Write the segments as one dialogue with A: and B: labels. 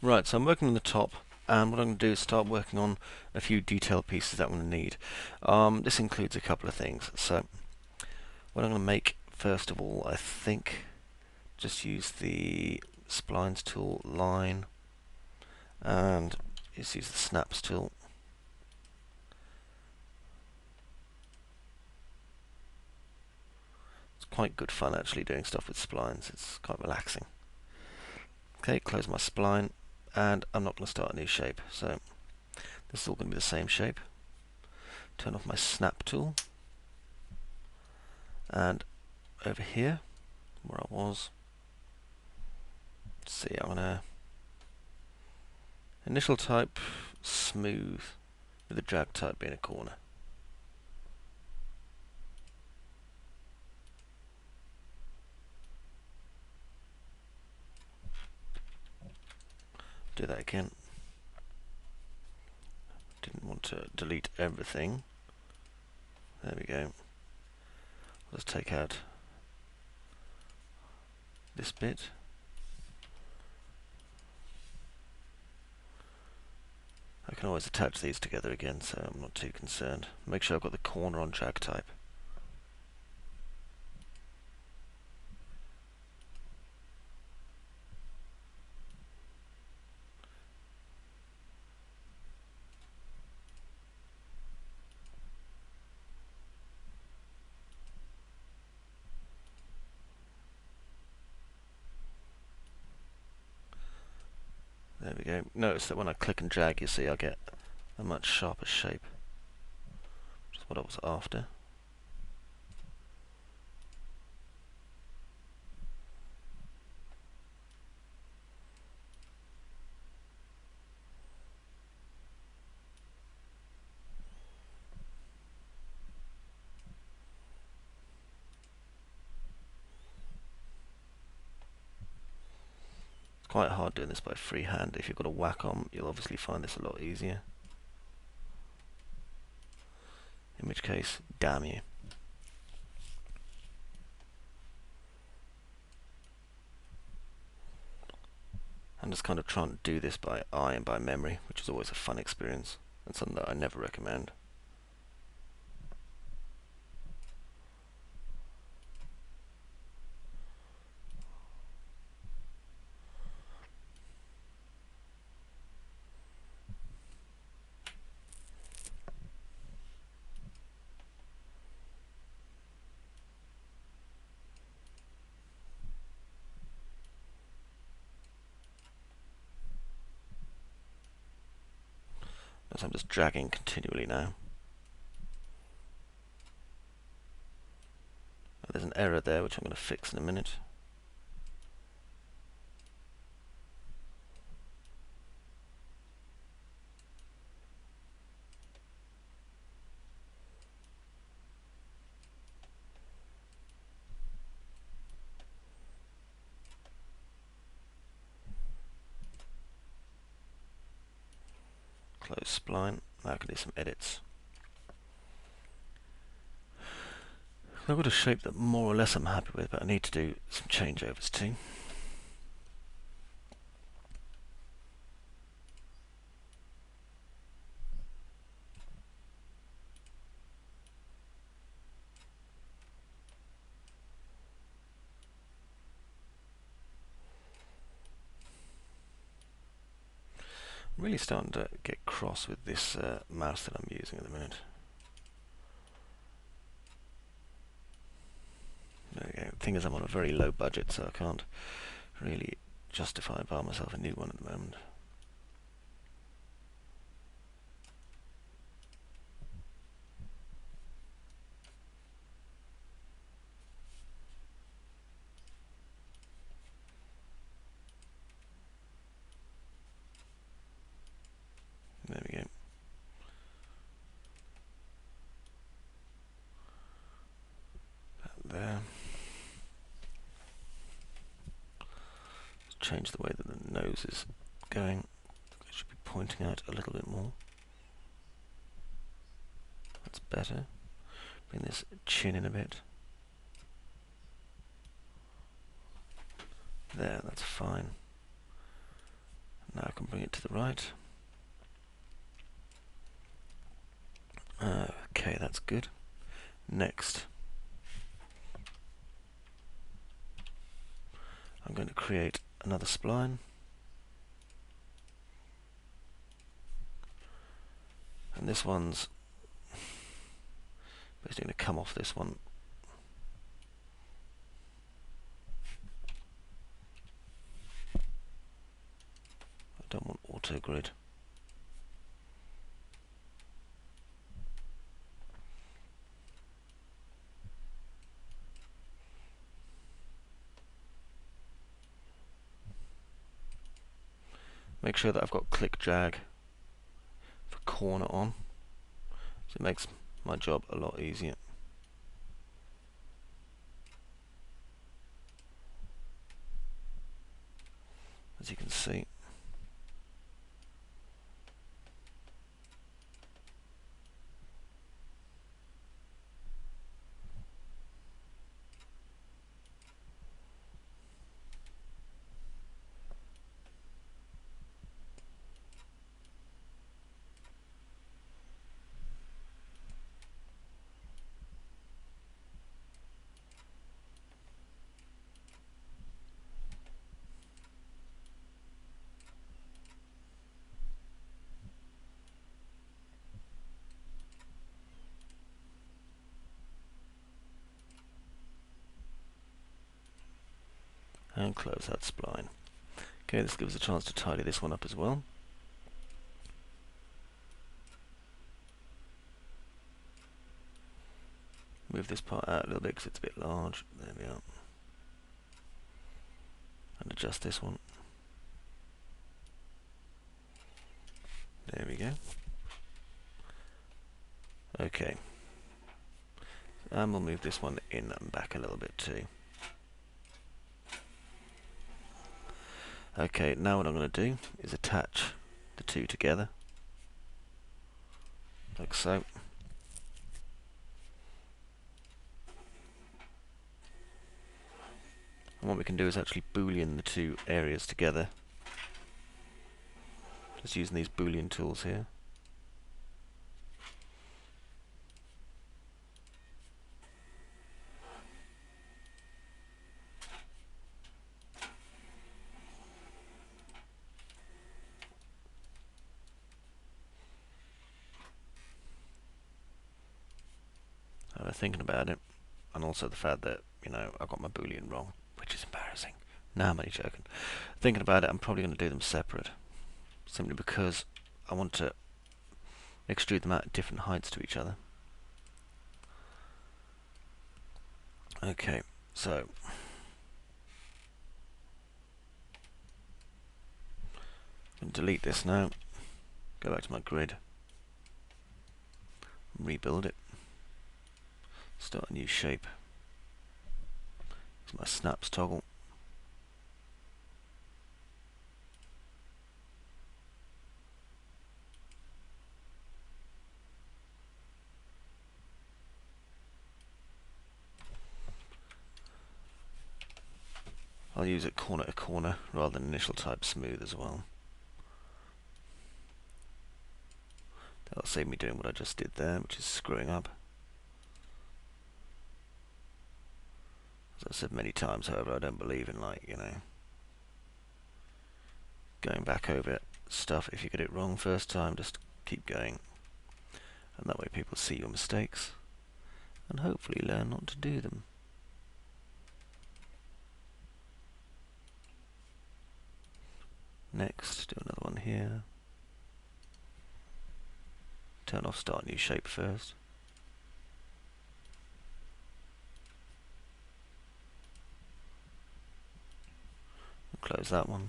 A: Right, so I'm working on the top, and what I'm going to do is start working on a few detailed pieces that I'm going to need. This includes a couple of things. So what I'm going to make, first of all, I think, just use the splines tool, line, and just use the snaps tool. It's quite good fun actually doing stuff with splines. It's quite relaxing. Okay, close my spline, and I'm not going to start a new shape. So this is all going to be the same shape. Turn off my snap tool, and over here, where I was, let's see, I'm going to initial type smooth with the drag type being a corner. Do that again. Didn't want to delete everything. There we go. Let's take out this bit. I can always attach these together again, so I'm not too concerned. Make sure I've got the corner on drag type. There we go. Notice that when I click and drag, you see I get a much sharper shape, which is what I was after. It's quite hard doing this by freehand. If you've got a Wacom, you'll obviously find this a lot easier. In which case, damn you. I'm just kind of trying to do this by eye and by memory, which is always a fun experience, and something that I never recommend. As I'm just dragging continually now. There's an error there which I'm going to fix in a minute. Close spline. Now I can do some edits. I've got a shape that more or less I'm happy with, but I need to do some changeovers too. I'm really starting to get cross with this mouse that I'm using at the minute. There we go. The thing is, I'm on a very low budget, so I can't really justify buying myself a new one at the moment. There we go. There. Let's change the way that the nose is going. It should be pointing out a little bit more. That's better. Bring this chin in a bit. There, that's fine. Now I can bring it to the right. Okay, that's good. Next, I'm going to create another spline. And this one's basically going to come off this one. I don't want auto grid. Make sure that I've got click drag for corner on, so it makes my job a lot easier. As you can see. And close that spline. Okay, this gives us a chance to tidy this one up as well. Move this part out a little bit because it's a bit large. There we are. And adjust this one. There we go. Okay. And we'll move this one in and back a little bit too. Okay, now what I'm going to do is attach the two together, like so. And what we can do is actually boolean the two areas together, just using these boolean tools here. I was thinking about it, and also the fact that, you know, I got my boolean wrong, which is embarrassing. Nah, I'm only joking. Thinking about it, I'm probably going to do them separate, simply because I want to extrude them out at different heights to each other. Okay, so I'm going to delete this now, go back to my grid, rebuild it, start a new shape. Use my snaps toggle. I'll use it corner to corner rather than initial type smooth as well. That'll save me doing what I just did there, which is screwing up. As I've said many times, however, I don't believe in, like, you know, going back over stuff. If you get it wrong first time, just keep going. And that way people see your mistakes and hopefully learn not to do them. Next, do another one here. Turn off start new shape first. Close that one.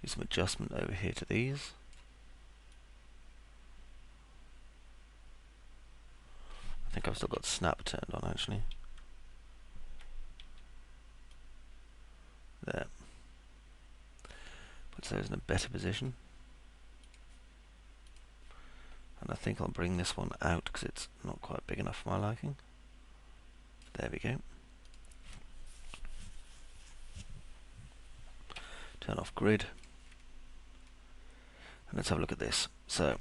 A: Do some adjustment over here to these. I think I've still got snap turned on actually. There. Puts those in a better position. And I think I'll bring this one out because it's not quite big enough for my liking. There we go. Turn off grid. let's have a look at this. So,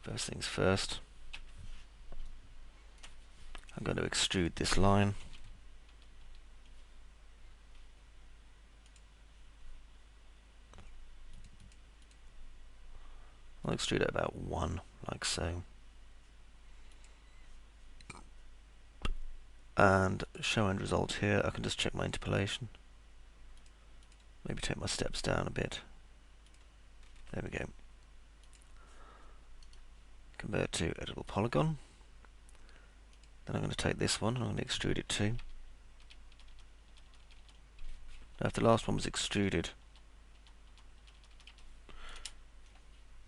A: first things first, I'm going to extrude this line. I'll extrude it about 1, like so. And show end result here, I can just check my interpolation. Maybe take my steps down a bit. There we go. Convert to editable polygon. Then I'm going to take this one and I'm going to extrude it too. Now if the last one was extruded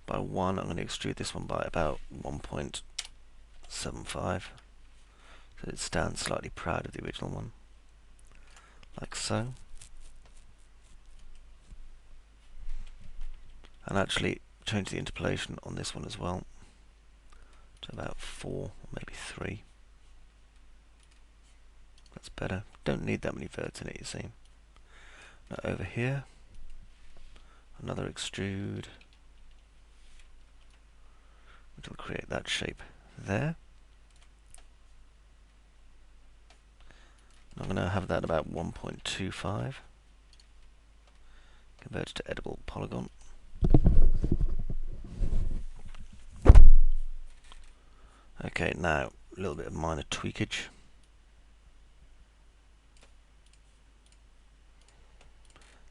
A: by 1, I'm going to extrude this one by about 1.75. So it stands slightly proud of the original one. Like so. And actually change the interpolation on this one as well to about 4 or maybe 3. That's better. Don't need that many verts in it, you see. Now over here, another extrude, which will create that shape there. I'm going to have that about 1.25. Convert it to editable polygon. Okay, now a little bit of minor tweakage.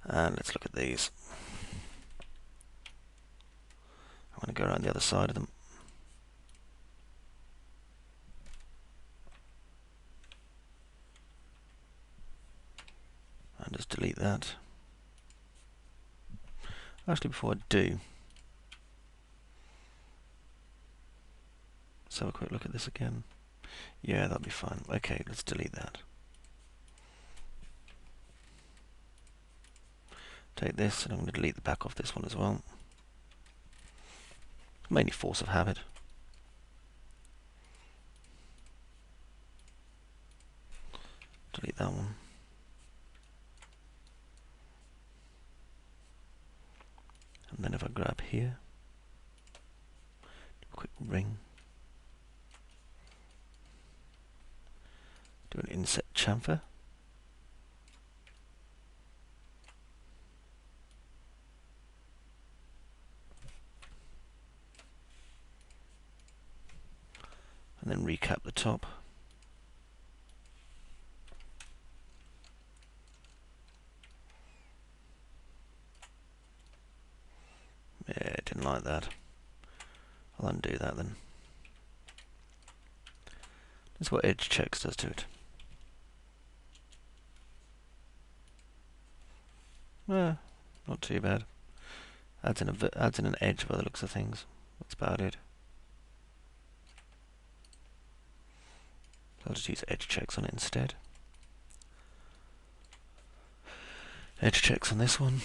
A: And let's look at these. I'm going to go around the other side of them. And just delete that. Actually, before I do, let's have a quick look at this again. Yeah, that'll be fine. Okay, let's delete that. Take this, and I'm going to delete the back off this one as well. Mainly force of habit. Delete that one. And then if I grab here, do a quick ring, do an inset chamfer, and then recap the top. Yeah, didn't like that. I'll undo that then. That's what edge checks does to it. Not too bad. Adds in an edge by the looks of things. That's about it. I'll just use edge checks on it instead. Edge checks on this one.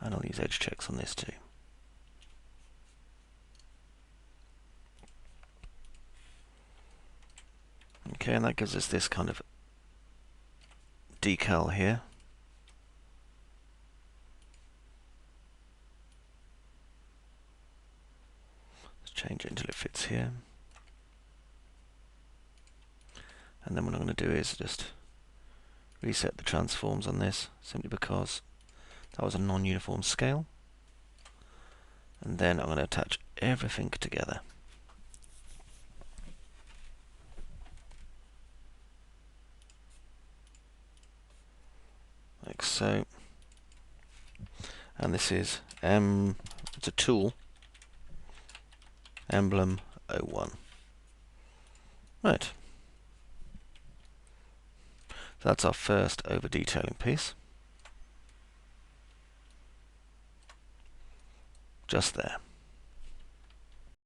A: And I'll use edge checks on this too. Okay, and that gives us this kind of decal here. Let's change it until it fits here. And then what I'm going to do is just reset the transforms on this, simply because that was a non-uniform scale. And then I'm going to attach everything together. Like so. And this is it's a tool, emblem 01. Right. So that's our first over detailing piece. Just there.